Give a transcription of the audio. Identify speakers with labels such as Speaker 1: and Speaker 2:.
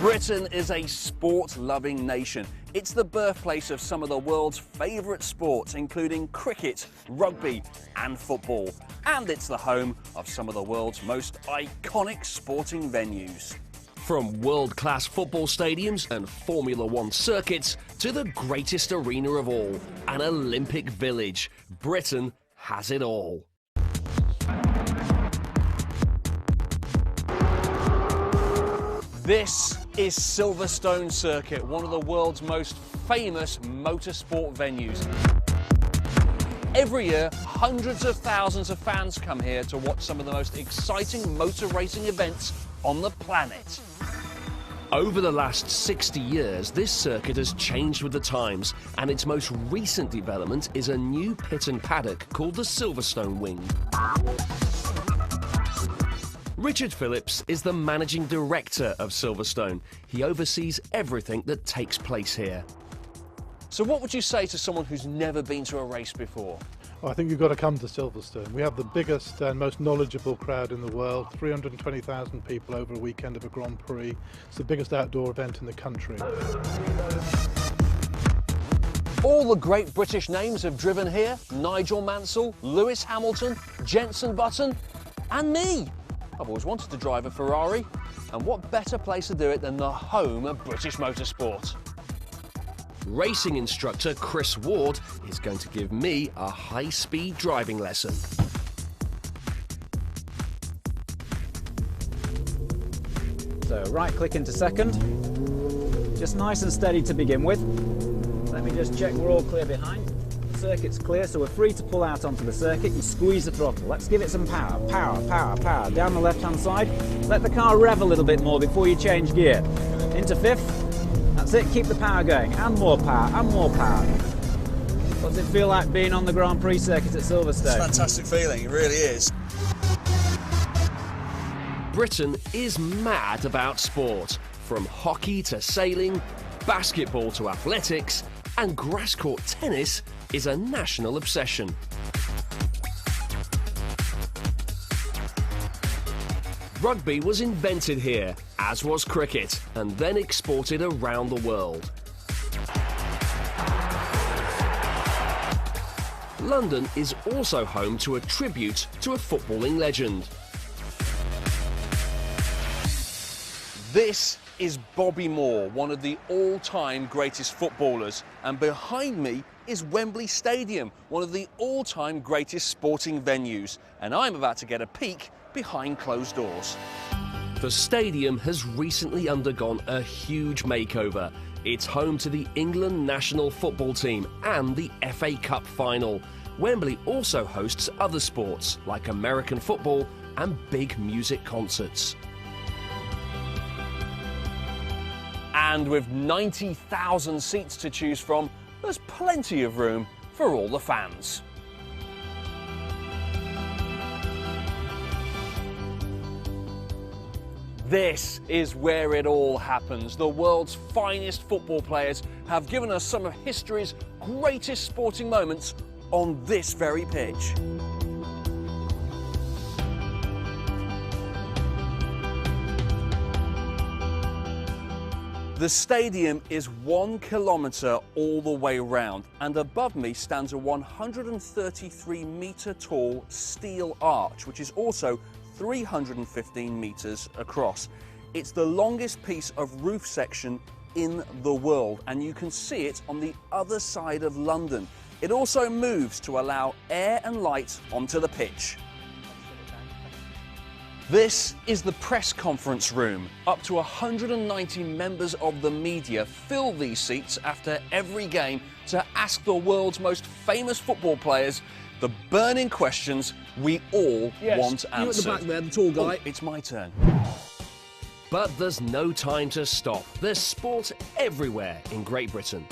Speaker 1: Britain is a sport-loving nation. It's the birthplace of some of the world's favourite sports, including cricket, rugby and football. And it's the home of some of the world's most iconic sporting venues. From world-class football stadiums and Formula One circuits to the greatest arena of all, an Olympic village, Britain has it all. This is Silverstone Circuit, one of the world's most famous motorsport venues. Every year, hundreds of thousands of fans come here to watch some of the most exciting motor racing events on the planet. Over the last 60 years, this circuit has changed with the times, and its most recent development is a new pit and paddock called the Silverstone Wing. Richard Phillips is the managing director of Silverstone. He oversees everything that takes place here. So what would you say to someone who's never been to a race before?
Speaker 2: Well, I think you've got to come to Silverstone. We have the biggest and most knowledgeable crowd in the world, 320,000 people over a weekend of a Grand Prix. It's the biggest outdoor event in the country.
Speaker 1: All the great British names have driven here: Nigel Mansell, Lewis Hamilton, Jenson Button and me. I've always wanted to drive a Ferrari, and what better place to do it than the home of British motorsport? Racing instructor Chris Ward is going to give me a high-speed driving lesson.
Speaker 3: So right-click into second, just nice and steady to begin with. Let me just check we're all clear behind. The circuit's clear, so we're free to pull out onto the circuit. You squeeze the throttle. Let's give it some power. Power, power, power. Down the left-hand side. Let the car rev a little bit more before you change gear. Into fifth. That's it. Keep the power going. And more power, and more power. What's it feel like being on the Grand Prix circuit at Silverstone?
Speaker 4: It's a fantastic feeling, it really is.
Speaker 1: Britain is mad about sport. From hockey to sailing, basketball to athletics, and grass court tennis is a national obsession. Rugby was invented here, as was cricket, and then exported around the world. London is also home to a tribute to a footballing legend. This is Bobby Moore, one of the all-time greatest footballers, and behind me is Wembley Stadium, one of the all-time greatest sporting venues, and I'm about to get a peek behind closed doors. The stadium has recently undergone a huge makeover. It's home to the England national football team and the FA Cup final. Wembley also hosts other sports like American football and big music concerts. And with 90,000 seats to choose from, there's plenty of room for all the fans. This is where it all happens. The world's finest football players have given us some of history's greatest sporting moments on this very pitch. The stadium is 1 kilometre all the way round, and above me stands a 133-metre tall steel arch, which is also 315 metres across. It's the longest piece of roof section in the world, and you can see it on the other side of London. It also moves to allow air and light onto the pitch. This is the press conference room. Up to 190 members of the media fill these seats after every game to ask the world's most famous football players the burning questions we all want answered.
Speaker 5: You at the back there, the tall guy.
Speaker 1: Oh, it's my turn. But there's no time to stop. There's sport everywhere in Great Britain.